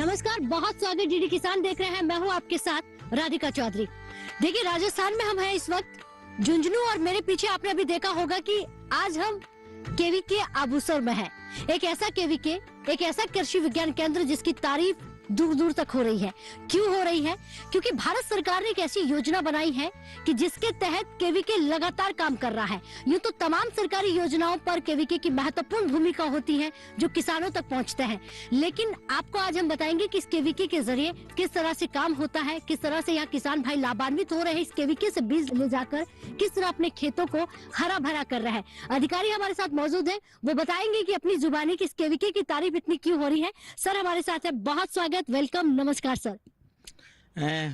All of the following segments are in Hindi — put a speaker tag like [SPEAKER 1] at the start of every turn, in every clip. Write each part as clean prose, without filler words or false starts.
[SPEAKER 1] नमस्कार, बहुत स्वागत। डीडी किसान देख रहे हैं, मैं हूं आपके साथ राधिका चौधरी। देखिए, राजस्थान में हम हैं इस वक्त झुंझुनू, और मेरे पीछे आपने अभी देखा होगा कि आज हम केवीके आबूसर में हैं। एक ऐसा केवीके, एक ऐसा कृषि विज्ञान केंद्र जिसकी तारीफ दूर दूर तक हो रही है। क्यों हो रही है? क्योंकि भारत सरकार ने एक ऐसी योजना बनाई है कि जिसके तहत केवीके लगातार काम कर रहा है। यूं तो तमाम सरकारी योजनाओं पर केवीके की महत्वपूर्ण भूमिका होती है जो किसानों तक पहुंचते हैं, लेकिन आपको आज हम बताएंगे कि इस केवीके के जरिए किस तरह से काम होता है, किस तरह से यहाँ किसान भाई लाभान्वित हो रहे हैं। इस केवीके से बीज ले जाकर किस तरह अपने खेतों को हरा भरा कर रहे हैं। अधिकारी हमारे साथ मौजूद है, वो बताएंगे कि अपनी जुबानी की इस केवीके की तारीफ इतनी क्यों हो रही है। सर हमारे साथ है, बहुत स्वागत, वेलकम, नमस्कार सर।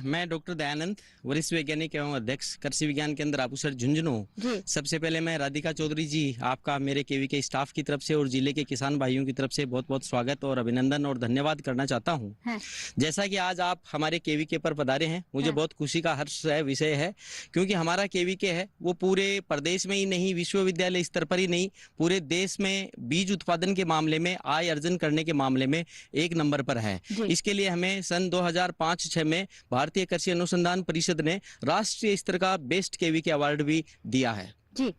[SPEAKER 2] मैं डॉक्टर दयानंद, वरिष्ठ वैज्ञानिक एवं अध्यक्ष कृषि विज्ञान केंद्र आबूसर झुंझुनू। सबसे पहले मैं राधिका चौधरी जी, आपका मेरे केवीके स्टाफ की तरफ से और जिले के किसान भाइयों की तरफ से बहुत बहुत स्वागत और अभिनंदन और धन्यवाद करना चाहता हूं। जैसा कि आज आप हमारे केवीके पर पधारे हैं, मुझे बहुत खुशी का हर्ष है, विषय है, क्योंकि हमारा केवीके है वो पूरे प्रदेश में ही नहीं, विश्वविद्यालय स्तर पर ही नहीं, पूरे देश में बीज उत्पादन के मामले में, आय अर्जन करने के मामले में एक नंबर पर है। इसके लिए हमें सन 2005-06 में भारतीय कृषि अनुसंधान परिषद ने राष्ट्रीय स्तर का बेस्ट केवीके अवार्ड भी दिया है।
[SPEAKER 1] जी,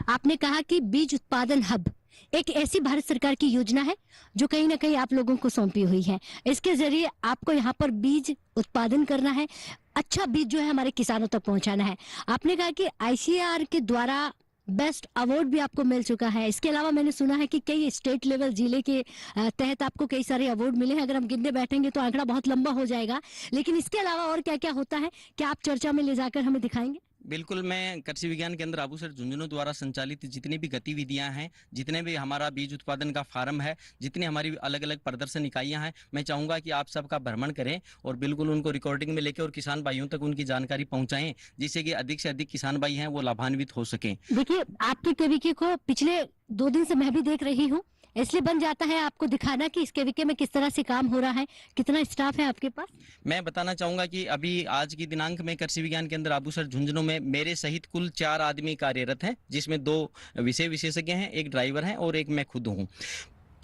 [SPEAKER 1] आपने कहा कि बीज उत्पादन हब एक ऐसी भारत सरकार की योजना है जो कहीं ना कहीं आप लोगों को सौंपी हुई है। इसके जरिए आपको यहाँ पर बीज उत्पादन करना है, अच्छा बीज जो है हमारे किसानों तक पहुंचाना है। आपने कहा कि आईसीएआर के द्वारा बेस्ट अवार्ड भी आपको मिल चुका है। इसके अलावा मैंने सुना है कि कई स्टेट लेवल जिले के तहत आपको कई सारे अवार्ड मिले हैं। अगर हम गिनने बैठेंगे तो आंकड़ा बहुत लंबा हो जाएगा, लेकिन इसके अलावा और क्या क्या होता है, क्या आप चर्चा में ले जाकर हमें दिखाएंगे?
[SPEAKER 2] बिल्कुल, मैं कृषि विज्ञान केंद्र आबूसर झुंझुनू द्वारा संचालित जितनी भी गतिविधियां हैं, जितने भी हमारा बीज उत्पादन का फार्म है, जितनी हमारी अलग अलग प्रदर्शन इकाइयां हैं, मैं चाहूंगा कि आप सबका भ्रमण करें और बिल्कुल उनको रिकॉर्डिंग में लेकर और किसान भाइयों तक उनकी जानकारी पहुंचाएं, जिससे कि अधिक से अधिक किसान भाई हैं वो लाभान्वित हो सकें।
[SPEAKER 1] देखिए, आपके केवीके को पिछले 2 दिन से मैं भी देख रही हूँ, इसलिए बन जाता है आपको दिखाना कि इस केवीके में किस तरह से काम हो रहा है। कितना स्टाफ है आपके पास?
[SPEAKER 2] मैं बताना चाहूंगा कि अभी आज की दिनांक में कृषि विज्ञान केंद्र आबूसर झुंझुनू में मेरे सहित कुल 4 आदमी कार्यरत हैं, जिसमें 2 विषय विशेषज्ञ हैं, एक ड्राइवर हैं और एक मैं खुद हूँ।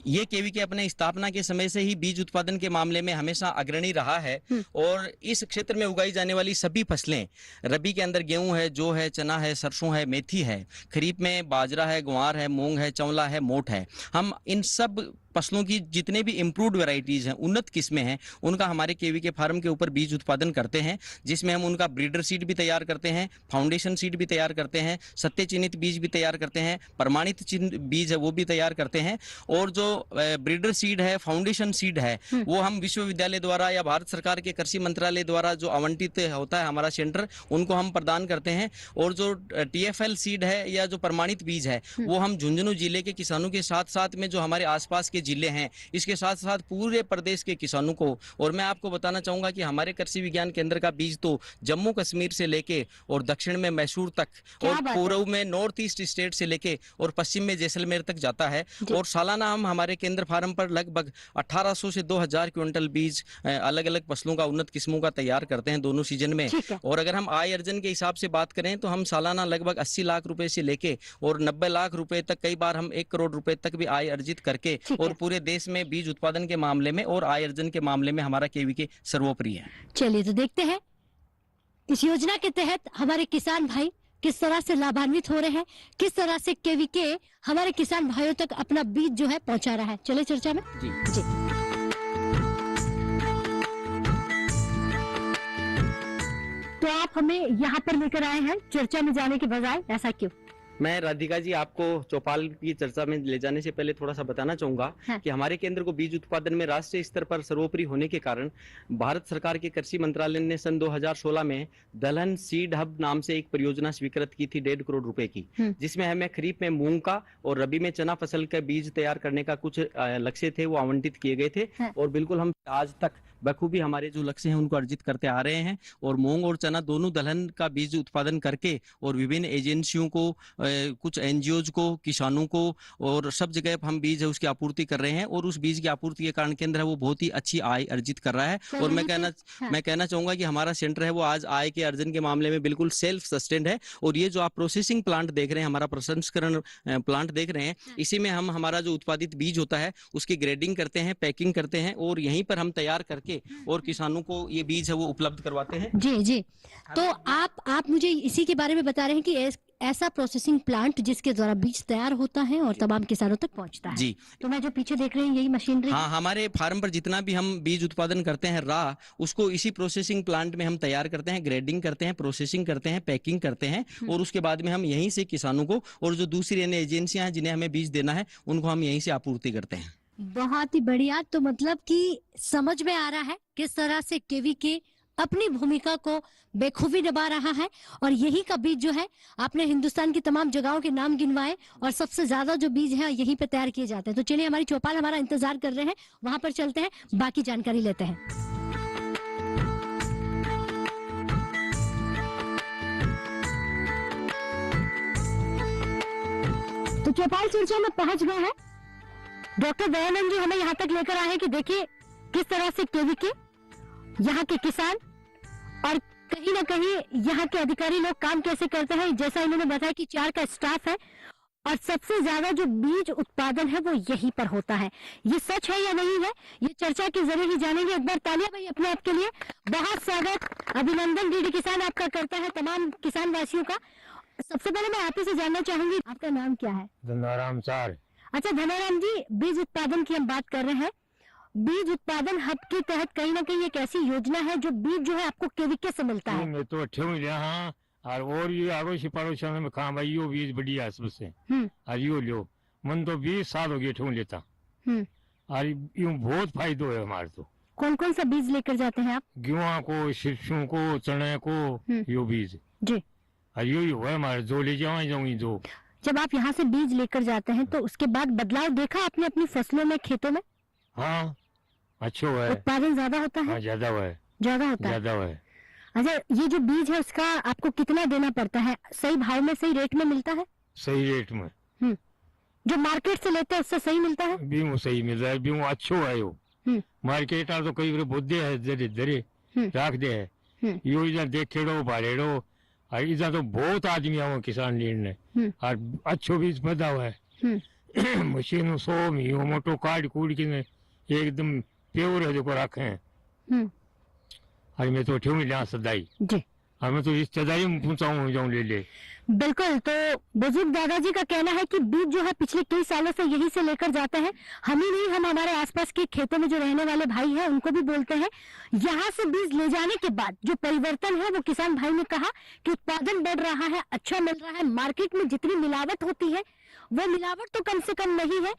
[SPEAKER 2] ये केवीके अपने स्थापना के समय से ही बीज उत्पादन के मामले में हमेशा अग्रणी रहा है और इस क्षेत्र में उगाई जाने वाली सभी फसलें, रबी के अंदर गेहूं है, जौ है, चना है, सरसों है, मेथी है, खरीफ में बाजरा है, ग्वार है, मूंग है, चौला है, मोठ है, हम इन सब फसलों की जितने भी इम्प्रूव्ड वैरायटीज हैं, उन्नत किस्में हैं, उनका हमारे केवीके फार्म के ऊपर बीज उत्पादन करते हैं, जिसमें हम उनका ब्रीडर सीड भी तैयार करते हैं, फाउंडेशन सीड भी तैयार करते हैं, सत्य चिन्हित बीज भी तैयार करते हैं, प्रमाणित बीज है वो भी तैयार करते हैं, और जो ब्रीडर सीड है, फाउंडेशन सीड है, वो हम विश्वविद्यालय द्वारा या भारत सरकार के कृषि मंत्रालय द्वारा जो आवंटित होता है हमारा सेंटर, उनको हम प्रदान करते हैं। और जो TFL सीड है या जो प्रमाणित बीज है, वो हम झुंझुनू जिले के किसानों के साथ साथ में जो हमारे आसपास के जिले हैं, इसके साथ साथ पूरे प्रदेश के किसानों को, और मैं आपको बताना चाहूंगा कि हमारे कृषि विज्ञान केंद्र का बीज तो जम्मू कश्मीर से लेके और दक्षिण में मैसूर तक, और पूर्व में नॉर्थ ईस्ट स्टेट से लेके और पश्चिम में जैसलमेर तक जाता है। और सालाना हम हमारे केंद्र फार्म पर लगभग 1800 से 2000 क्विंटल बीज अलग अलग फसलों का, उन्नत किस्मों का तैयार करते हैं दोनों सीजन में। और अगर हम आय अर्जन के हिसाब से बात करें तो हम सालाना लगभग 80 लाख रुपए से लेके और 90 लाख रुपए तक, कई बार हम 1 करोड़ रुपए तक भी आय अर्जित करके, और पूरे देश में बीज उत्पादन के मामले में और आय अर्जन के मामले में हमारा केवीके सर्वोपरि है।
[SPEAKER 1] चलिए तो देखते हैं इस योजना के तहत हमारे किसान भाई किस तरह से लाभान्वित हो रहे हैं, किस तरह से केवीके हमारे किसान भाइयों तक अपना बीज जो है पहुंचा रहा है। चलिए चर्चा में। जी। तो आप हमें यहाँ पर लेकर आए हैं चर्चा में जाने के बजाय, ऐसा क्यों?
[SPEAKER 2] मैं राधिका जी आपको चौपाल की चर्चा में ले जाने से पहले थोड़ा सा बताना चाहूंगा कि हमारे केंद्र को बीज उत्पादन में राष्ट्रीय स्तर पर सर्वोपरि होने के कारण भारत सरकार के कृषि मंत्रालय ने सन 2016 में दलहन सीड हब नाम से एक परियोजना स्वीकृत की थी 1.5 करोड़ रुपए की, जिसमें हमें खरीफ में मूंग का और रबी में चना फसल का बीज तैयार करने का कुछ लक्ष्य थे, वो आवंटित किए गए थे। और बिल्कुल हम आज तक बखूबी हमारे जो लक्ष्य हैं उनको अर्जित करते आ रहे हैं। और मूंग और चना दोनों दलहन का बीज उत्पादन करके और विभिन्न एजेंसियों को, कुछ एनजीओज को, किसानों को और सब जगह हम बीज है उसकी आपूर्ति कर रहे हैं। और उस बीज की आपूर्ति के कारण केंद्र है वो बहुत ही अच्छी आय अर्जित कर रहा है।
[SPEAKER 1] तो
[SPEAKER 2] और
[SPEAKER 1] यहाँ पे
[SPEAKER 2] मैं कहना चाहूंगा कि हमारा सेंटर है वो आज आय के अर्जन के मामले में बिल्कुल सेल्फ सस्टेन्ड है। और ये जो आप प्रोसेसिंग प्लांट देख रहे हैं, हमारा प्रसंस्करण प्लांट देख रहे हैं, इसी में हम हमारा जो उत्पादित बीज होता है उसकी ग्रेडिंग करते हैं, पैकिंग करते हैं और यहीं पर हम तैयार करके और किसानों को ये बीज है वो उपलब्ध करवाते हैं।
[SPEAKER 1] जी जी, तो आप मुझे इसी के बारे में बता रहे हैं कि ऐसा प्रोसेसिंग प्लांट जिसके द्वारा बीज तैयार होता है और तमाम किसानों तक पहुंचता है।
[SPEAKER 2] जी,
[SPEAKER 1] तो मैं जो पीछे देख रहे हैं यही मशीनरी।
[SPEAKER 2] हाँ, हमारे फार्म पर जितना भी हम बीज उत्पादन करते हैं उसको इसी प्रोसेसिंग प्लांट में हम तैयार करते हैं, ग्रेडिंग करते हैं, प्रोसेसिंग करते हैं, पैकिंग करते हैं और उसके बाद में हम यहीं से किसानों को और जो दूसरी अन्य एजेंसियां हैं जिन्हें हमें बीज देना है उनको हम यहीं से आपूर्ति करते हैं।
[SPEAKER 1] बहुत ही बढ़िया। तो मतलब कि समझ में आ रहा है किस तरह से केवीके अपनी भूमिका को बेखूबी निभा रहा है। और यही का बीज जो है, आपने हिंदुस्तान की तमाम जगहों के नाम गिनवाए और सबसे ज्यादा जो बीज है यहीं पे तैयार किए जाते हैं। तो चलिए, हमारी चौपाल हमारा इंतजार कर रहे हैं, वहां पर चलते हैं, बाकी जानकारी लेते हैं। तो चौपाल चर्चा में पहुंच गए हैं। डॉक्टर दयानंद जी हमें यहाँ तक लेकर आए हैं कि देखिए किस तरह से केवीके, यहाँ के किसान और कहीं ना कहीं यहाँ के अधिकारी लोग काम कैसे करते हैं। जैसा इन्होंने बताया कि 4 का स्टाफ है और सबसे ज्यादा जो बीज उत्पादन है वो यहीं पर होता है। ये सच है या नहीं है, ये चर्चा के जरिए ही जानेंगे। एक बार तालियां भाई अपने आप के लिए। बहुत स्वागत, अभिनंदन डीडी किसान आपका करता है तमाम किसान वासियों का। सबसे पहले मैं आप ही से जानना चाहूंगी, आपका नाम क्या है?
[SPEAKER 3] धनाराम चार।
[SPEAKER 1] अच्छा धनाराम जी, बीज उत्पादन की हम बात कर रहे हैं। बीज उत्पादन हब के तहत कहीं ना कहीं एक ऐसी योजना है जो बीज जो है आपको केवीके से मिलता है।
[SPEAKER 3] मैं तो अच्छे हुए हाँ, और ये आड़ोसी पड़ोसी में खा भाई यो बीज बढ़िया है सबसे। और यो लो मन तो 20 साल हो गए ठेऊ लेता। और यूं बहुत फायदो है हमारे। तो
[SPEAKER 1] कौन कौन सा बीज लेकर जाते हैं आप?
[SPEAKER 3] गेहूं को, सरसों को, चने को, यो बीज
[SPEAKER 1] जी।
[SPEAKER 3] और यो है हमारे जो ले जाऊंगी। जो
[SPEAKER 1] जब आप यहाँ से बीज लेकर जाते हैं तो उसके बाद बदलाव देखा आपने अपनी फसलों में, खेतों में?
[SPEAKER 3] हाँ अच्छो है,
[SPEAKER 1] उत्पादन ज्यादा होता है?
[SPEAKER 3] हाँ ज्यादा है,
[SPEAKER 1] ज्यादा होता है,
[SPEAKER 3] ज्यादा है।
[SPEAKER 1] अच्छा, ये जो बीज है उसका आपको कितना देना पड़ता है? सही भाव में, सही रेट में मिलता है?
[SPEAKER 3] सही रेट में।
[SPEAKER 1] जो मार्केट से लेते हैं उससे सही मिलता है?
[SPEAKER 3] बीमू सही मिल रहा है, बीमू अच्छो है। यो मार्केट तो कई बार बुद्धे है जरे जरे राख दे है। यो इधर देखेड़ो भाड़ेड़ो और इधर तो बहुत आदमी आओ किसान लेने और अच्छो बीज पैदा हुआ है। मशीन 100 में मोटो काट कूट के एकदम प्योर है जो रखे हैं। और मैं तो ठेऊ लिया सदाई
[SPEAKER 1] जी,
[SPEAKER 3] और मैं तो रिश्तेदारी में पहुंचाऊं जाऊं ले।
[SPEAKER 1] बिल्कुल। तो बुजुर्ग दादाजी का कहना है कि बीज जो है पिछले कई सालों से यहीं से लेकर जाते हैं। हम ही नहीं, हम हमारे आसपास के खेतों में जो रहने वाले भाई हैं उनको भी बोलते हैं। यहाँ से बीज ले जाने के बाद जो परिवर्तन है वो किसान भाई ने कहा कि उत्पादन बढ़ रहा है, अच्छा मिल रहा है। मार्केट में जितनी मिलावट होती है वो मिलावट तो कम से कम नहीं है।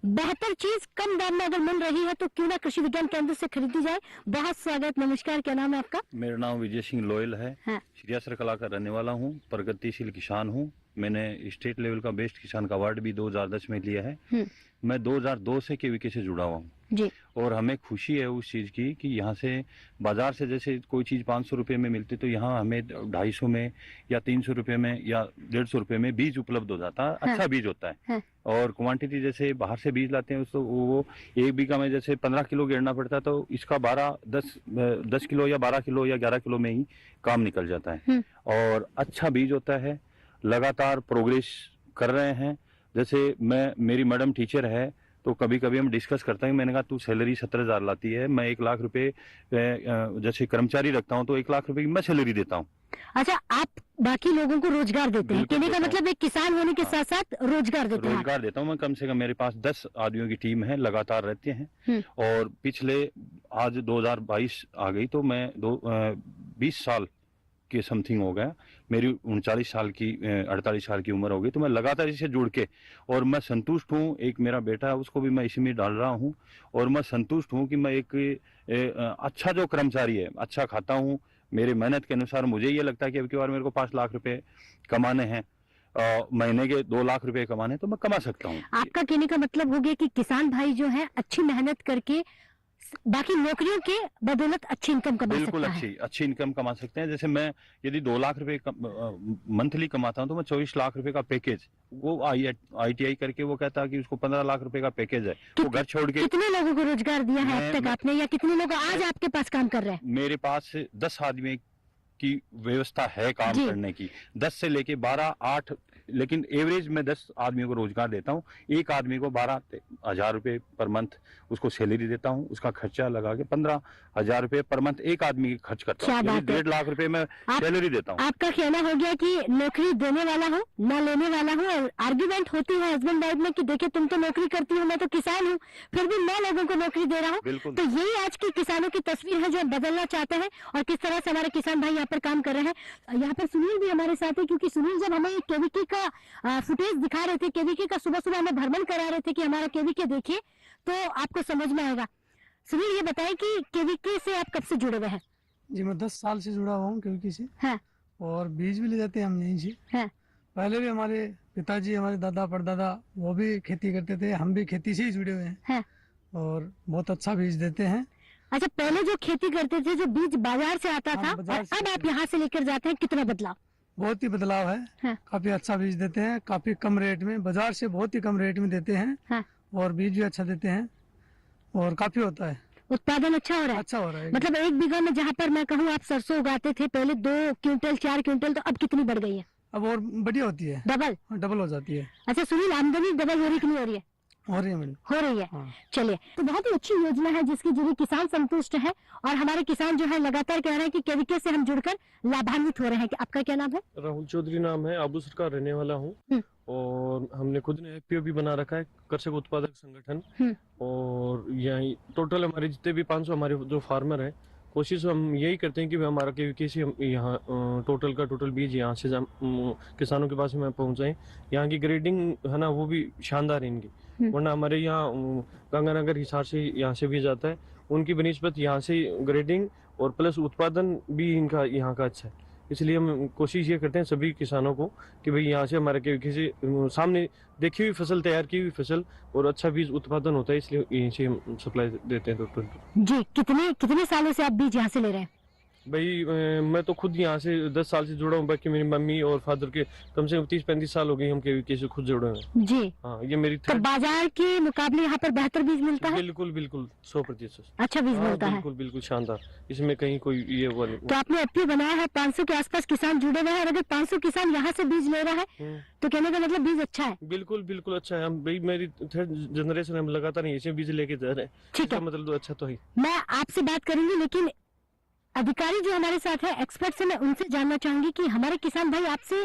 [SPEAKER 1] बेहतर चीज कम दाम में अगर मिल रही है तो क्यों ना कृषि विज्ञान केंद्र से खरीदी जाए। बहुत स्वागत, नमस्कार, क्या नाम है आपका?
[SPEAKER 4] मेरा नाम विजय सिंह लोयल है।
[SPEAKER 1] हाँ।
[SPEAKER 4] श्रीयासर कला का रहने वाला हूँ, प्रगतिशील किसान हूँ। मैंने स्टेट लेवल का बेस्ट किसान का अवार्ड भी 2010 में लिया है। मैं 2002 से केवीके से जुड़ा हुआ हूँ
[SPEAKER 1] जी।
[SPEAKER 4] और हमें खुशी है उस चीज की कि यहाँ से बाजार से जैसे कोई चीज 500 रुपए में मिलती तो यहाँ हमें 250 में या 300 रुपए में या 150 रुपए में बीज उपलब्ध हो जाता है। अच्छा बीज होता है। और क्वांटिटी जैसे बाहर से बीज लाते हैं तो वो 1 बीघा में जैसे 15 किलो गिरना पड़ता है तो इसका 10 किलो या 12 किलो या 11 किलो में ही काम निकल जाता है। और अच्छा बीज होता है, लगातार प्रोग्रेस कर रहे हैं। जैसे मेरी मैडम टीचर है तो कभी कभी हम डिस्कस करते हैं। मैंने कहा तू सैलरी 17,000 लाती है, मैं 1 लाख रुपए जैसे कर्मचारी रखता हूँ तो 1 लाख रुपए की मैं सैलरी देता हूँ।
[SPEAKER 1] अच्छा, आप बाकी लोगों को रोजगार देते हैं? कहने का मतलब एक किसान होने के साथ साथ रोजगार देते हैं?
[SPEAKER 4] रोजगार देता हूँ मैं। कम से कम मेरे पास 10 आदमियों की टीम है, लगातार रहते हैं। और पिछले आज 2022 आ गई तो मैं 20 साल के समथिंग हो गया। मेरी 39 साल की 48 साल की उम्र हो गई तो मैं लगातार इससे जुड़ के और मैं संतुष्ट हूँ। एक मेरा बेटा है उसको भी मैं इसी में डाल रहा हूँ और मैं संतुष्ट हूँ कि मैं एक अच्छा जो कर्मचारी है, अच्छा खाता हूँ। मेरे मेहनत के अनुसार मुझे ये लगता है कि अब की बार मेरे को 5 लाख रुपए कमाने हैं, महीने के 2 लाख रुपए कमाने तो मैं कमा सकता हूँ।
[SPEAKER 1] आपका कहने का मतलब हो गया कि किसान भाई जो है अच्छी मेहनत करके बाकी नौकरियों के बदौलत अच्छी इनकम कमा
[SPEAKER 4] बिल्कुल
[SPEAKER 1] सकता है।
[SPEAKER 4] अच्छी इनकम कमा सकते हैं। जैसे मैं यदि 2 लाख रुपए मंथली कमाता हूं तो मैं 24 लाख रुपए का पैकेज, वो ITI करके वो कहता है कि उसको 15 लाख रुपए का पैकेज है, वो घर छोड़ के।
[SPEAKER 1] कितने लोगों को रोजगार दिया है अब तक आपने, या कितने लोग आज आपके पास काम कर रहे हैं?
[SPEAKER 4] मेरे पास 10 आदमी की व्यवस्था है काम करने की, 10 से लेके 12, 8, लेकिन एवरेज में 10 आदमियों को रोजगार देता हूँ। एक आदमी को 12,000 रुपए पर मंथ उसको सैलरी देता हूँ, उसका खर्चा लगा के 15,000 रुपए पर मंथ एक आदमी खर्च करता हूँ, 1.5 लाख रुपए में सैलरी देता हूँ।
[SPEAKER 1] आपका कहना हो गया कि नौकरी देने वाला हो ना लेने वाला हो, और आर्ग्यूमेंट होती है हस्बैंड वाइफ में कि देखिए तुम तो नौकरी करती हो, मैं तो किसान हूँ, फिर भी मैं लोगों को नौकरी दे रहा हूँ। तो यही आज की किसानों की तस्वीर है जो हम बदलना चाहते हैं, और किस तरह से हमारे किसान भाई यहाँ पर काम कर रहे हैं। यहाँ पर सुनील भी हमारे साथ है, क्योंकि सुनील जब हमें केवीके का फुटेज दिखा रहे थे, केवीके का सुबह सुबह हमें भ्रमण करा रहे थे कि हमारा केवीके देखिए, तो आपको समझ में आएगा। सुनील ये बताएं कि केवीके से आप कब से जुड़े हुए हैं?
[SPEAKER 5] जी मैं 10 साल से जुड़ा हुआ हूँ केवीके से।
[SPEAKER 1] हाँ।
[SPEAKER 5] और बीज भी ले जाते हैं हम यहीं से।
[SPEAKER 1] हाँ।
[SPEAKER 5] पहले भी हमारे पिताजी, हमारे दादा परदादा वो भी खेती करते थे, हम भी खेती से ही जुड़े हुए हैं।
[SPEAKER 1] हाँ।
[SPEAKER 5] और बहुत अच्छा बीज देते हैं।
[SPEAKER 1] अच्छा, पहले जो खेती करते थे, जो बीज बाजार से आता था, और अब आप यहाँ से लेकर जाते हैं, कितना बदलाव?
[SPEAKER 5] बहुत ही बदलाव है।
[SPEAKER 1] हाँ।
[SPEAKER 5] काफी अच्छा बीज देते हैं, काफी कम रेट में, बाजार से बहुत ही कम रेट में देते हैं।
[SPEAKER 1] हाँ।
[SPEAKER 5] और बीज भी अच्छा देते हैं और काफी होता है,
[SPEAKER 1] उत्पादन अच्छा हो रहा है।
[SPEAKER 5] अच्छा हो रहा है।
[SPEAKER 1] मतलब 1 बीघा में जहाँ पर मैं कहूँ आप सरसों उगाते थे पहले 2 क्विंटल 4 क्विंटल, तो अब कितनी बढ़ गई है?
[SPEAKER 5] अब और बढ़िया होती है, डबल हो जाती है।
[SPEAKER 1] अच्छा सुनील, आमदनी डबल हो रही कि नहीं हो रही है?
[SPEAKER 5] हो रही है मैडम,
[SPEAKER 1] हो रही है।
[SPEAKER 5] हाँ।
[SPEAKER 1] चलिए, तो बहुत ही अच्छी योजना है जिसकी जुड़ी किसान संतुष्ट है, और हमारे किसान जो है लगातार कह रहे हैं कि केवीके से हम जुड़कर लाभान्वित हो रहे हैं। कि आपका क्या नाम है?
[SPEAKER 6] राहुल चौधरी नाम है, आबूसर का रहने वाला हूँ, और हमने खुद ने FPO भी बना रखा है, कृषक उत्पादक संगठन। और यहाँ टोटल हमारे जितने भी 500 हमारे जो फार्मर है, कोशिश हम यही करते हैं कि हमारा केवीके से यहाँ टोटल का टोटल बीज यहाँ से किसानों के पास में पहुँचाएं। यहाँ की ग्रेडिंग है ना, वो भी शानदार है इनकी, वरना हमारे यहाँ गंगानगर हिसार से यहाँ से भी जाता है, उनकी बनिस्बत यहाँ से ग्रेडिंग और प्लस उत्पादन भी इनका यहाँ का अच्छा है। इसलिए हम कोशिश ये करते हैं सभी किसानों को कि भाई यहाँ से हमारे केवीके से सामने देखी हुई फसल, तैयार की हुई फसल और अच्छा बीज उत्पादन होता है, इसलिए यहीं से हम सप्लाई देते हैं टोटल।
[SPEAKER 1] जी, कितने सालों से आप बीज यहाँ से ले रहे हैं?
[SPEAKER 6] भाई मैं तो खुद यहाँ से 10 साल से जुड़ा हूँ, बाकी मेरी मम्मी और फादर के कम से कम 30-35 साल हो गए हम केवीके से खुद जुड़े हैं।
[SPEAKER 1] जी
[SPEAKER 6] हाँ, ये मेरी
[SPEAKER 1] तो बाजार के मुकाबले यहाँ पर बेहतर बीज मिलता है?
[SPEAKER 6] बिल्कुल 100%
[SPEAKER 1] अच्छा बीज मिलता है,
[SPEAKER 6] बिल्कुल शानदार, इसमें कहीं कोई ये हुआ नहीं।
[SPEAKER 1] तो आपने FPO बनाया है, 500 के आसपास किसान जुड़े हुए हैं, और अगर 500 किसान यहाँ से बीज ले रहा है तो कहने का मतलब बीज अच्छा है?
[SPEAKER 6] बिल्कुल अच्छा है। हम भाई मेरी 3rd जनरेशन हम लगातार ऐसे बीज लेके जा रहे हैं,
[SPEAKER 1] ठीक है,
[SPEAKER 6] मतलब तो अच्छा तो है।
[SPEAKER 1] मैं आपसे बात करूंगी, लेकिन अधिकारी जो हमारे साथ है, एक्सपर्ट से मैं उनसे जानना चाहूंगी कि हमारे किसान भाई आपसे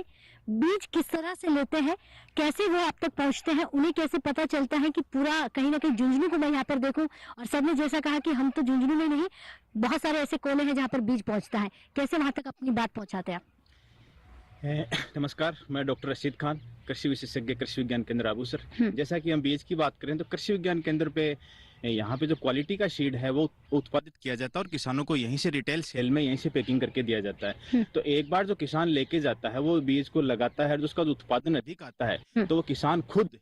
[SPEAKER 1] बीज किस तरह से लेते हैं, कैसे वो आप तक पहुंचते हैं, उन्हें कैसे पता चलता है कि पूरा कहीं ना कहीं झुंझुनू को मैं यहाँ पर देखूं, और सबने जैसा कहा कि हम तो झुंझुनू में नहीं, बहुत सारे ऐसे कोने हैं जहाँ पर बीज पहुंचता है, कैसे वहां तक अपनी बात पहुंचाते हैं आप?
[SPEAKER 7] नमस्कार, मैं डॉक्टर रशीद खान, कृषि विशेषज्ञ, कृषि विज्ञान केंद्र आबूसर। जैसा कि हम बीज की बात करें तो कृषि विज्ञान केंद्र पे यहाँ पे जो क्वालिटी का सीड है वो उत्पादित किया जाता है और किसानों को यहीं से रिटेल सेल में यहीं से पैकिंग करके दिया जाता है। तो एक बार जो किसान लेके जाता है वो बीज को लगाता है, जो उसका उत्पादन अधिक आता है तो वो किसान खुद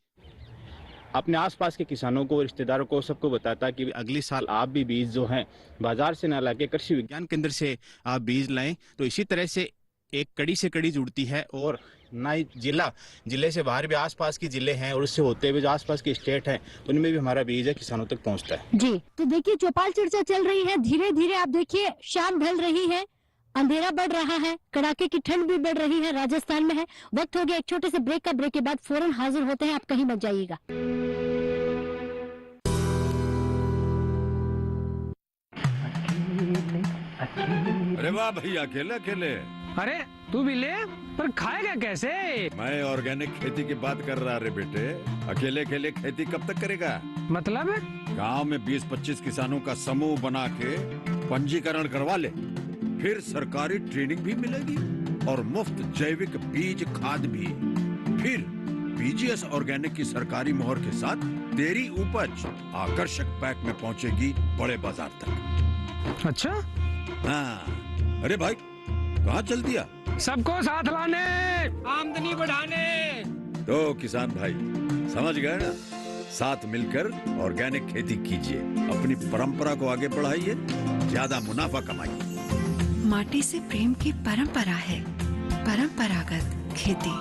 [SPEAKER 7] अपने आसपास के किसानों को, रिश्तेदारों को, सबको बताता है कि अगली साल आप भी बीज जो है बाजार से ना लाके कृषि विज्ञान केंद्र से आप बीज लाएं। तो इसी तरह से एक कड़ी से कड़ी जुड़ती है, और ना ही जिले से बाहर भी आसपास के जिले हैं और उससे होते हुए जो आसपास के स्टेट हैं उनमें भी हमारा बीज है किसानों तक पहुंचता है।
[SPEAKER 1] जी, तो देखिए चौपाल चर्चा चल रही है, धीरे धीरे आप देखिए शाम ढल रही है, अंधेरा बढ़ रहा है, कड़ाके की ठंड भी बढ़ रही है, राजस्थान में है। वक्त हो गया एक छोटे से ब्रेक का, ब्रेक के बाद फौरन हाजिर होते हैं, आप कहीं मत जाइएगा।
[SPEAKER 8] अरे वाह भैया, अकेले अकेले।
[SPEAKER 9] अरे तू भी ले, पर खाएगा कैसे?
[SPEAKER 8] मैं ऑर्गेनिक खेती की बात कर रहा रे बेटे। अकेले अकेले खेती कब तक करेगा?
[SPEAKER 9] मतलब
[SPEAKER 8] गांव में 20-25 किसानों का समूह बना के पंजीकरण करवा ले, फिर सरकारी ट्रेनिंग भी मिलेगी और मुफ्त जैविक बीज खाद भी। फिर BGS ऑर्गेनिक की सरकारी मोहर के साथ तेरी उपज आकर्षक पैक में पहुंचेगी बड़े बाजार तक।
[SPEAKER 9] अच्छा?
[SPEAKER 8] हाँ। अरे भाई कहाँ चल दिया?
[SPEAKER 9] सबको साथ लाने, आमदनी बढ़ाने।
[SPEAKER 8] तो किसान भाई समझ गए ना, साथ मिलकर ऑर्गेनिक खेती कीजिए, अपनी परंपरा को आगे बढ़ाइए, ज्यादा मुनाफा कमाइए।
[SPEAKER 10] माटी से प्रेम की परंपरा है परंपरागत खेती।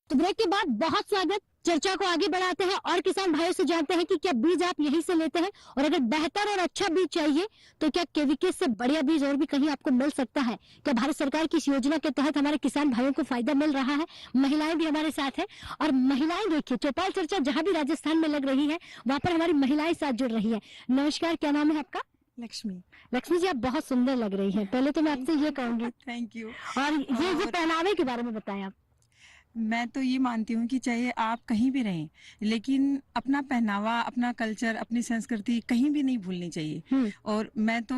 [SPEAKER 1] तो ब्रेक के बाद बहुत स्वागत। चर्चा को आगे बढ़ाते हैं और किसान भाइयों से जानते हैं कि क्या बीज आप यहीं से लेते हैं, और अगर बेहतर और अच्छा बीज चाहिए तो क्या केवीके से बढ़िया बीज और भी कहीं आपको मिल सकता है? क्या भारत सरकार की इस योजना के तहत हमारे किसान भाइयों को फायदा मिल रहा है? महिलाएं भी हमारे साथ हैं, और महिलाएं देखिए चौपाल चर्चा जहाँ भी राजस्थान में लग रही है वहाँ पर हमारी महिलाएं साथ जुड़ रही है। नमस्कार, क्या नाम है आपका?
[SPEAKER 11] लक्ष्मी।
[SPEAKER 1] लक्ष्मी जी, आप बहुत सुंदर लग रही है। पहले तो मैं आपसे ये कहूंगी,
[SPEAKER 11] थैंक यू।
[SPEAKER 1] और ये पहनावे के बारे में बताएं आप।
[SPEAKER 11] मैं तो ये मानती हूँ कि चाहे आप कहीं भी रहें, लेकिन अपना पहनावा, अपना कल्चर, अपनी संस्कृति कहीं भी नहीं भूलनी चाहिए। और मैं तो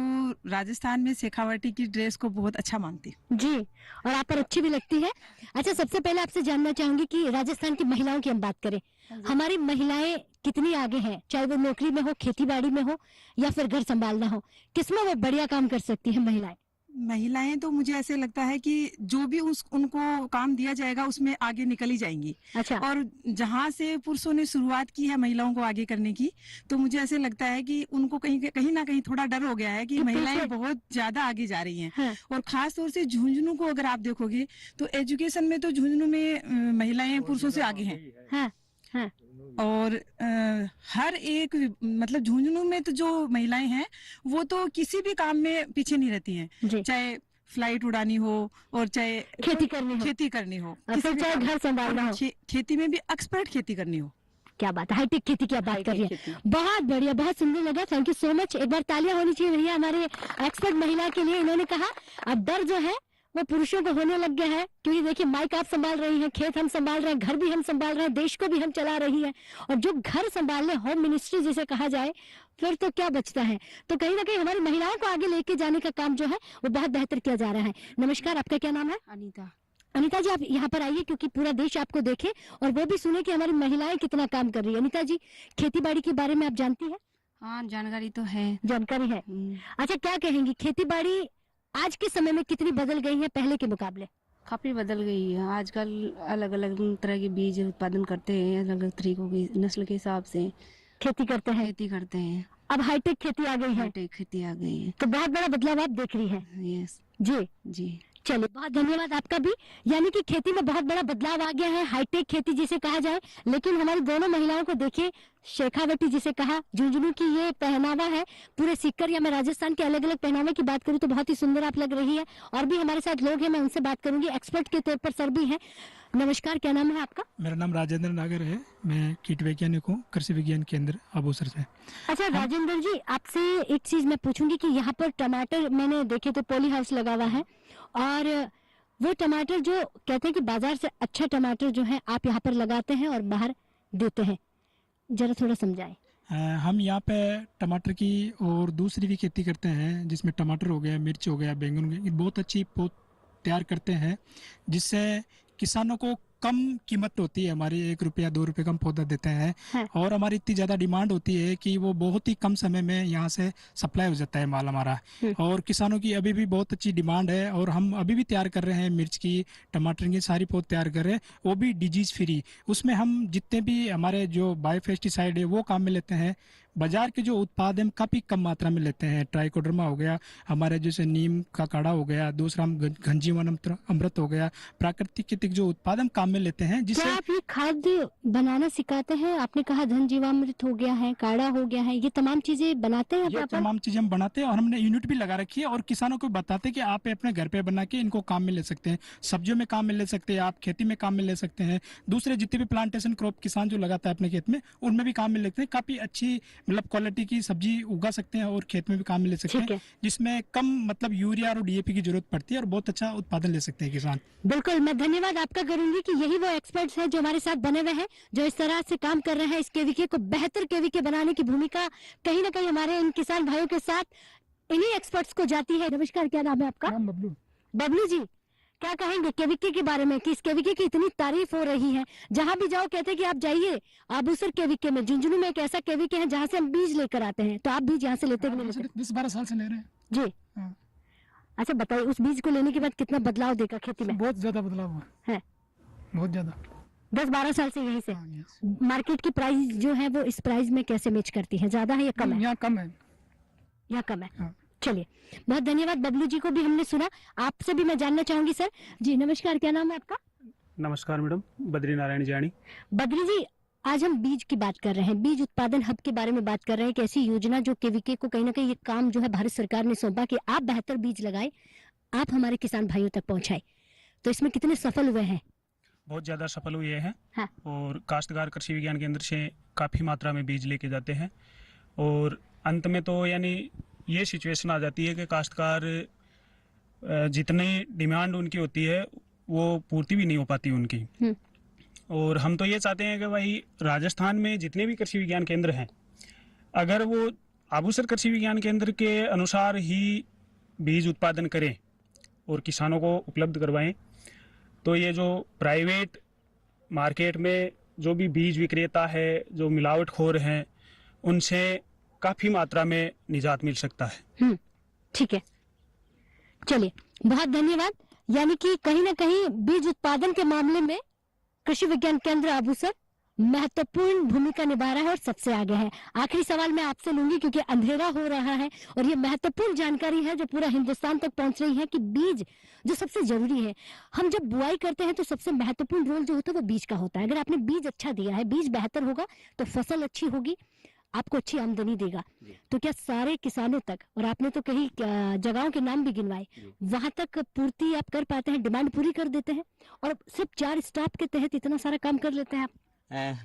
[SPEAKER 11] राजस्थान में शेखावटी की ड्रेस को बहुत अच्छा मानती हूँ
[SPEAKER 1] जी, और आप पर अच्छी भी लगती है। अच्छा, सबसे पहले आपसे जानना चाहूंगी कि राजस्थान की महिलाओं की हम बात करें, हमारी महिलाएं कितनी आगे हैं? चाहे वो नौकरी में हो, खेती बाड़ी में हो, या फिर घर संभालना हो, किसमें वो बढ़िया काम कर सकती है महिलाएं?
[SPEAKER 11] महिलाएं तो मुझे ऐसे लगता है कि जो भी उनको काम दिया जाएगा उसमें आगे निकल ही जाएंगी।
[SPEAKER 1] अच्छा।
[SPEAKER 11] और जहाँ से पुरुषों ने शुरुआत की है महिलाओं को आगे करने की, तो मुझे ऐसे लगता है कि उनको कहीं ना कहीं थोड़ा डर हो गया है कि महिलाएं बहुत ज्यादा आगे जा रही हैं।
[SPEAKER 1] हाँ।
[SPEAKER 11] और खास तौर से झुंझुनू को अगर आप देखोगे तो एजुकेशन में तो झुंझुनू में महिलाएं पुरुषों से आगे हैं।
[SPEAKER 1] हाँ। हाँ।
[SPEAKER 11] और हर एक मतलब झुंझुनू में तो जो महिलाएं हैं वो तो किसी भी काम में पीछे नहीं रहती हैं, चाहे फ्लाइट उड़ानी हो और चाहे खेती करनी हो,
[SPEAKER 1] चाहे घर संभालना हो,
[SPEAKER 11] खेती में भी एक्सपर्ट खेती करनी हो।
[SPEAKER 1] क्या बात है, हाईटेक खेती की आप बात कर रही है। बहुत बढ़िया, बहुत सुंदर लगा, थैंक यू सो मच। एक बार तालियां होनी चाहिए भैया हमारे एक्सपर्ट महिला के लिए। इन्होंने कहा अब डर जो है वो पुरुषों को होने लग गया है, क्योंकि देखिए माइक आप संभाल रही हैं, खेत हम संभाल रहे हैं, घर भी हम संभाल रहे हैं, देश को भी हम चला रही हैं, और जो घर संभालने होम मिनिस्ट्री जिसे कहा जाए, फिर तो क्या बचता है। तो कहीं ना कहीं हमारी महिलाओं को आगे लेके जाने का काम जो है वो बहुत बेहतर किया जा रहा है। नमस्कार, आपका क्या नाम है?
[SPEAKER 12] अनीता।
[SPEAKER 1] अनीता जी, आप यहाँ पर आइए क्योंकि पूरा देश आपको देखे और वो भी सुने कि हमारी महिलाएं कितना काम कर रही है। अनीता जी, खेती बाड़ी के बारे में आप जानती है?
[SPEAKER 12] हाँ, जानकारी तो है।
[SPEAKER 1] जानकारी है। अच्छा, क्या कहेंगी, खेती बाड़ी आज के समय में कितनी बदल गई है पहले के मुकाबले?
[SPEAKER 12] काफी बदल गई है। आजकल अलग अलग तरह के बीज उत्पादन करते हैं, अलग अलग तरीकों की नस्ल के हिसाब से खेती करते हैं।
[SPEAKER 1] अब हाईटेक खेती आ गई है।
[SPEAKER 12] हाईटेक खेती आ गई है,
[SPEAKER 1] तो बहुत बड़ा बदलाव आप देख रही है।
[SPEAKER 12] यस
[SPEAKER 1] जी। चलिए, बहुत धन्यवाद आपका भी। यानी कि खेती में बहुत बड़ा बदलाव आ गया है, हाईटेक खेती जिसे कहा जाए। लेकिन हमारी दोनों महिलाओं को देखिए, शेखावटी जिसे कहा, झुंझुनू की ये पहनावा है पूरे सीकर, या मैं राजस्थान के अलग अलग पहनावे की बात करूं तो बहुत ही सुंदर आप लग रही है। और भी हमारे साथ लोग हैं, मैं उनसे बात करूंगी, एक्सपर्ट के तौर पर सर भी हैं। नमस्कार, क्या नाम है आपका?
[SPEAKER 13] मेरा नाम राजेंद्र नागर है, मैं कीट वैज्ञानिक हूँ, कृषि विज्ञान केंद्र अबूसर से।
[SPEAKER 1] अच्छा राजेंद्र जी, आपसे एक चीज मैं पूछूंगी कि यहाँ पर टमाटर मैंने देखे तो पॉली हाउस लगा हुआ है, और वो टमाटर जो कहते हैं कि बाजार से अच्छा टमाटर जो है आप यहाँ पर लगाते हैं और बाहर देते हैं, जरा थोड़ा समझाएं।
[SPEAKER 13] हम यहाँ पे टमाटर की और दूसरी भी खेती करते हैं, जिसमें टमाटर हो गया, मिर्च हो गया, बैंगन हो गया, बहुत अच्छी पौध तैयार करते हैं, जिससे किसानों को कम कीमत होती है हमारी, 1 रुपया 2 रुपये कम पौधा देते हैं। हाँ। और हमारी इतनी ज़्यादा डिमांड होती है कि वो बहुत ही कम समय में यहाँ से सप्लाई हो जाता है माल हमारा। और किसानों की अभी भी बहुत अच्छी डिमांड है, और हम अभी भी तैयार कर रहे हैं मिर्च की, टमाटर की सारी पौध तैयार कर रहे हैं, वो भी डिजीज फ्री। उसमें हम जितने भी हमारे जो बायोपेस्टिसाइड है वो काम में लेते हैं। बाजार के जो उत्पाद हम काफ़ी कम मात्रा में लेते हैं, ट्राइकोडर्मा हो गया, हमारे जैसे नीम का काढ़ा हो गया, दूसरा हम घनजीवन अमृत हो गया, प्राकृतिक जो उत्पाद हम काम में लेते हैं। जिससे
[SPEAKER 1] आप ये खाद्य बनाना सिखाते हैं? आपने कहा धनजीवामृत हो गया है, काढ़ा हो गया है, ये तमाम चीजें बनाते हैं?
[SPEAKER 13] ये तमाम चीजें हम बनाते हैं, और हमने यूनिट भी लगा रखी है, और किसानों को बताते हैं कि आप अपने घर पे बना के इनको काम में ले सकते हैं, सब्जियों में काम में ले सकते हैं, आप खेती में काम में ले सकते हैं, दूसरे जितने भी प्लांटेशन क्रॉप किसान जो लगाता है अपने खेत में उनमें भी काम में लेते हैं। काफी अच्छी मतलब क्वालिटी की सब्जी उगा सकते हैं और खेत में भी काम में ले सकते हैं, जिसमें कम मतलब यूरिया और डीएपी की जरूरत पड़ती है, और बहुत अच्छा उत्पादन ले सकते हैं किसान।
[SPEAKER 1] बिल्कुल, मैं धन्यवाद आपका करूंगी कि यही वो एक्सपर्ट्स हैं जो हमारे साथ बने हुए हैं, जो इस तरह से काम कर रहे हैं, इस केवीके को बेहतर केवीके बनाने की भूमिका कहीं ना कहीं हमारे इन किसान भाइयों के साथ इन्हीं एक्सपर्ट्स को जाती है। नमस्कार, क्या नाम है आपका? बबलू जी, क्या कहेंगे केवीके के बारे में कि इस केवीके की इतनी तारीफ हो रही है, जहां भी जाओ कहते हैं कि आप जाइए आबूसर केवीके में। झुंझुनू में एक ऐसा केवीके है जहां से हम बीज लेकर आते हैं, तो आप बीज यहाँ से लेते हैं?
[SPEAKER 13] 10-12 साल से ले रहे हैं
[SPEAKER 1] जी। अच्छा बताइए, उस बीज को लेने के बाद कितना बदलाव देखा खेती में?
[SPEAKER 5] बहुत ज्यादा बदलाव हुआ
[SPEAKER 1] है,
[SPEAKER 5] बहुत ज्यादा।
[SPEAKER 1] 10-12 साल से यहीं से मार्केट की प्राइस जो है वो इस प्राइस में कैसे मैच करती है, ज्यादा है या कम है?
[SPEAKER 5] यहाँ कम है,
[SPEAKER 1] यहाँ कम है। चलिए, बहुत धन्यवाद। बबलू जी को भी हमने सुना, आपसे भी मैं जानना चाहूंगी सर। जी नमस्कार, क्या नाम है आपका?
[SPEAKER 14] नमस्कार मैडम, बद्री नारायण जानी।
[SPEAKER 1] बद्री जी, आज हम बीज की बात कर रहे हैं, बीज उत्पादन हब के बारे में बात कर रहे हैं। एक ऐसी योजना जो केवीके को कहीं ना कहीं ये काम जो है भारत सरकार ने सौंपा कि आप बेहतर बीज लगाए, आप हमारे किसान भाइयों तक पहुंचाए, तो इसमें कितने सफल हुए हैं?
[SPEAKER 14] बहुत ज़्यादा सफल हुए हैं।
[SPEAKER 1] हाँ।
[SPEAKER 14] और काश्तकार कृषि विज्ञान केंद्र से काफ़ी मात्रा में बीज लेके जाते हैं, और अंत में तो यानी ये सिचुएशन आ जाती है कि काश्तकार जितनी डिमांड उनकी होती है वो पूर्ति भी नहीं हो पाती उनकी। और हम तो ये चाहते हैं कि भाई राजस्थान में जितने भी कृषि विज्ञान केंद्र हैं, अगर वो आबूसर कृषि विज्ञान केंद्र के अनुसार ही बीज उत्पादन करें और किसानों को उपलब्ध करवाएं, तो ये जो प्राइवेट मार्केट में जो भी बीज विक्रेता है, जो मिलावटखोर हैं, उनसे काफ़ी मात्रा में निजात मिल सकता है।
[SPEAKER 1] ठीक है, चलिए बहुत धन्यवाद। यानी कि कहीं ना कहीं बीज उत्पादन के मामले में कृषि विज्ञान केंद्र आबूसर महत्वपूर्ण भूमिका निभा रहा है और सबसे आगे है। आखिरी सवाल मैं आपसे लूंगी क्योंकि अंधेरा हो रहा है और ये महत्वपूर्ण जानकारी है जो पूरा हिंदुस्तान तक पहुंच रही है कि बीज जो सबसे जरूरी है, हम जब बुआई करते हैं तो सबसे महत्वपूर्ण रोल जो होता है वो बीज का होता है। अगर आपने बीज अच्छा दिया है, बीज बेहतर होगा तो फसल अच्छी होगी, आपको अच्छी आमदनी देगा। तो क्या सारे किसानों तक, और आपने तो कई जगहों के नाम भी गिनवाए, वहां तक पूर्ति आप कर पाते हैं, डिमांड पूरी कर देते हैं, और सिर्फ 4 स्टाफ के तहत इतना सारा काम कर लेते हैं आप?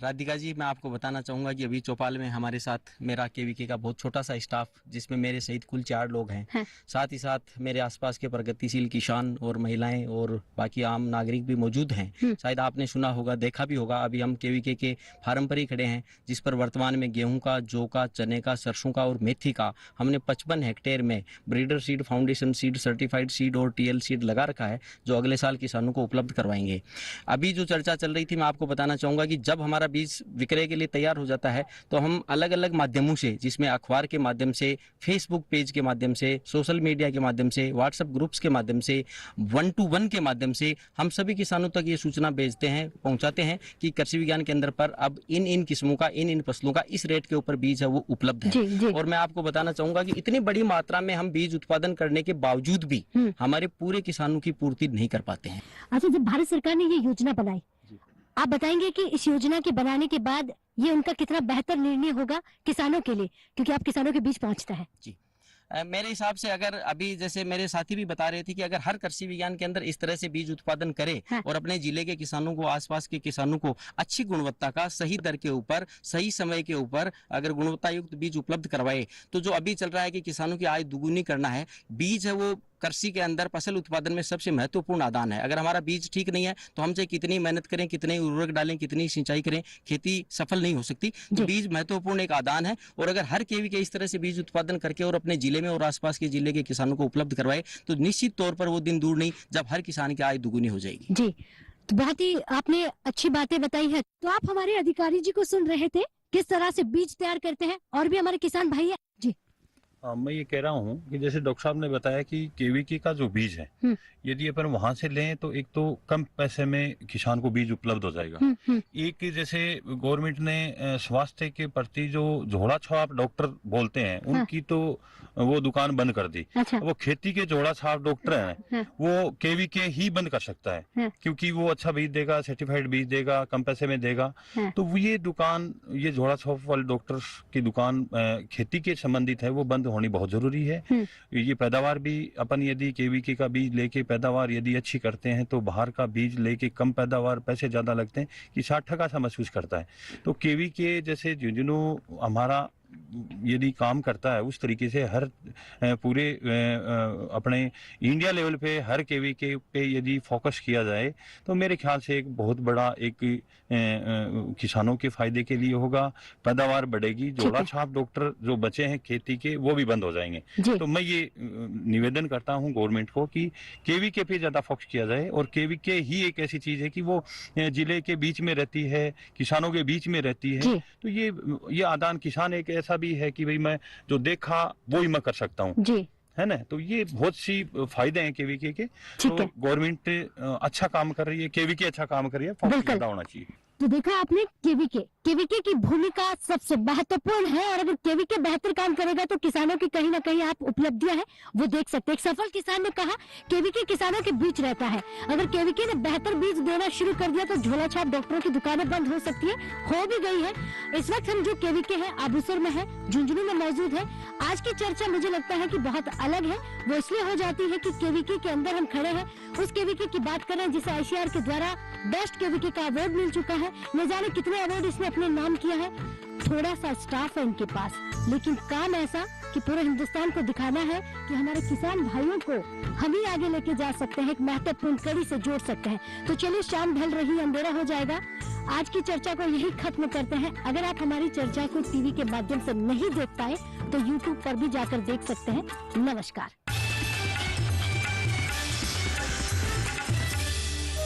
[SPEAKER 2] राधिका जी, मैं आपको बताना चाहूँगा कि अभी चौपाल में हमारे साथ मेरा केवीके का बहुत छोटा सा स्टाफ, जिसमें मेरे सहित कुल 4 लोग हैं। साथ ही साथ मेरे आसपास के प्रगतिशील किसान और महिलाएं और बाकी आम नागरिक भी मौजूद हैं। शायद आपने सुना होगा, देखा भी होगा, अभी हम केवीके के फार्म पर ही खड़े हैं, जिस पर वर्तमान में गेहूं का, जौ का, चने का, सरसों का और मेथी का हमने 55 हेक्टेयर में breeder seed, foundation seed, certified seed और TL सीड लगा रखा है, जो अगले साल किसानों को उपलब्ध करवाएंगे। अभी जो चर्चा चल रही थी, मैं आपको बताना चाहूँगा कि जब हमारा बीज विक्रय के लिए तैयार हो जाता है तो हम अलग अलग माध्यमों से, जिसमें अखबार के माध्यम से, फेसबुक पेज के माध्यम से, सोशल मीडिया के माध्यम से, व्हाट्सएप ग्रुप्स के माध्यम से, 1-to-1 के माध्यम से हम सभी किसानों तक ये सूचना भेजते हैं, पहुंचाते हैं कि कृषि विज्ञान केंद्र पर अब इन किस्मों का, इन फसलों का इस रेट के ऊपर बीज है वो उपलब्ध है। और मैं आपको बताना चाहूंगा कि इतनी बड़ी मात्रा में हम बीज उत्पादन करने के बावजूद भी हमारे पूरे किसानों की पूर्ति नहीं कर पाते हैं।
[SPEAKER 1] अच्छा, जब भारत सरकार ने ये योजना बनाई, आप बताएंगे कि इस योजना के बनाने के बाद ये उनका कितना बेहतर निर्णय होगा किसानों के लिए, क्योंकि आप किसानों के बीच पहुंचता है?
[SPEAKER 2] जी, मेरे हिसाब से अगर अभी जैसे मेरे साथी भी बता रहे थे कि अगर हर कृषि विज्ञान के अंदर इस तरह से बीज उत्पादन करे और अपने जिले के किसानों को, आसपास के किसानों को अच्छी गुणवत्ता का, सही दर के ऊपर, सही समय के ऊपर अगर गुणवत्ता युक्त बीज उपलब्ध करवाए, तो जो अभी चल रहा है कि किसानों की आय दुगुनी करना है, बीज है वो कृषि के अंदर फसल उत्पादन में सबसे महत्वपूर्ण आदान है। अगर हमारा बीज ठीक नहीं है तो हम चाहे कितनी मेहनत करें, कितने उर्वरक डालें, कितनी सिंचाई करें, खेती सफल नहीं हो सकती। तो बीज महत्वपूर्ण एक आदान है, और अगर हर केवीके इस तरह से बीज उत्पादन करके और अपने जिले में और आसपास के जिले के किसानों को उपलब्ध करवाए तो निश्चित तौर पर वो दिन दूर नहीं जब हर किसान की आय दुगुनी हो जाएगी।
[SPEAKER 1] जी, तो बहुत ही आपने अच्छी बातें बताई है। तो आप हमारे अधिकारी जी को सुन रहे थे, किस तरह से बीज तैयार करते हैं, और भी हमारे किसान भाई है। जी,
[SPEAKER 4] मैं ये कह रहा हूँ कि जैसे डॉक्टर साहब ने बताया कि केवीके का जो बीज है, यदि अपन वहां से लें तो एक तो कम पैसे में किसान को बीज उपलब्ध हो जाएगा। एक जैसे गवर्नमेंट ने स्वास्थ्य के प्रति जो झोला छाप डॉक्टर बोलते हैं, उनकी तो वो दुकान बंद कर दी।
[SPEAKER 1] अच्छा।
[SPEAKER 4] वो खेती के झोला छाप डॉक्टर हैं, वो केवीके ही बंद कर सकता है, क्योंकि वो अच्छा बीज देगा, सर्टिफाइड बीज देगा, कम पैसे में देगा। तो ये दुकान, ये झोला छाप वाले डॉक्टर की दुकान खेती के संबंधित है, वो बंद होनी बहुत जरूरी है। ये पैदावार भी अपन यदि केवीके का बीज लेके पैदावार यदि अच्छी करते हैं तो बाहर का बीज लेके कम पैदावार, पैसे ज्यादा लगते हैं, कि 60% सा महसूस करता है। तो केवीके जैसे झुंझुनू हमारा यदि काम करता है उस तरीके से हर पूरे अपने इंडिया लेवल पे हर केवीके पे यदि फोकस किया जाए तो मेरे ख्याल से एक बहुत बड़ा एक किसानों के फायदे के लिए होगा, पैदावार बढ़ेगी, झोला छाप डॉक्टर जो बचे हैं खेती के वो भी बंद हो जाएंगे। तो मैं ये निवेदन करता हूं गवर्नमेंट को कि केवीके पे ज्यादा फोकस किया जाए, और केवीके ही एक ऐसी चीज है कि वो जिले के बीच में रहती है, किसानों के बीच में रहती है। तो ये आदान, किसान एक ऐसा भी है कि भाई मैं जो देखा वो ही मैं कर सकता हूँ, है ना। तो ये बहुत सी फायदे हैं केवीके के। तो गवर्नमेंट अच्छा काम कर रही है, केवीके अच्छा काम कर रही है, फोकस ज्यादा होना चाहिए।
[SPEAKER 1] तो देखा आपने केवीके की भूमिका सबसे महत्वपूर्ण है, और अगर केवीके बेहतर काम करेगा तो किसानों की कहीं ना कहीं आप उपलब्धियां हैं वो देख सकते हैं। एक सफल किसान ने कहा केवीके किसानों के बीच रहता है। अगर केवीके ने बेहतर बीज देना शुरू कर दिया तो झोला छाप डॉक्टरों की दुकानें बंद हो सकती है, हो भी गई है। इस वक्त हम जो केवीके है आबूसर में है, झुंझुनू में मौजूद है। आज की चर्चा मुझे लगता है कि बहुत अलग है, वो इसलिए हो जाती है कि केवीके के अंदर हम खड़े हैं, उस केवीके की बात कर रहे हैं जिसे ICAR के द्वारा बेस्ट केवीके का अवार्ड मिल चुका है। न जाने कितने अवार्ड इसने अपने नाम किया है। थोड़ा सा स्टाफ है इनके पास, लेकिन काम ऐसा कि पूरे हिंदुस्तान को दिखाना है कि हमारे किसान भाइयों को हम ही आगे लेके जा सकते हैं, एक महत्वपूर्ण कड़ी से जोड़ सकते हैं। तो चलिए, शाम ढल रही, अंधेरा हो जाएगा। आज की चर्चा को यही खत्म करते हैं। अगर आप हमारी चर्चा को टीवी के माध्यम से नहीं देख पाए तो YouTube पर भी जाकर देख सकते हैं। नमस्कार।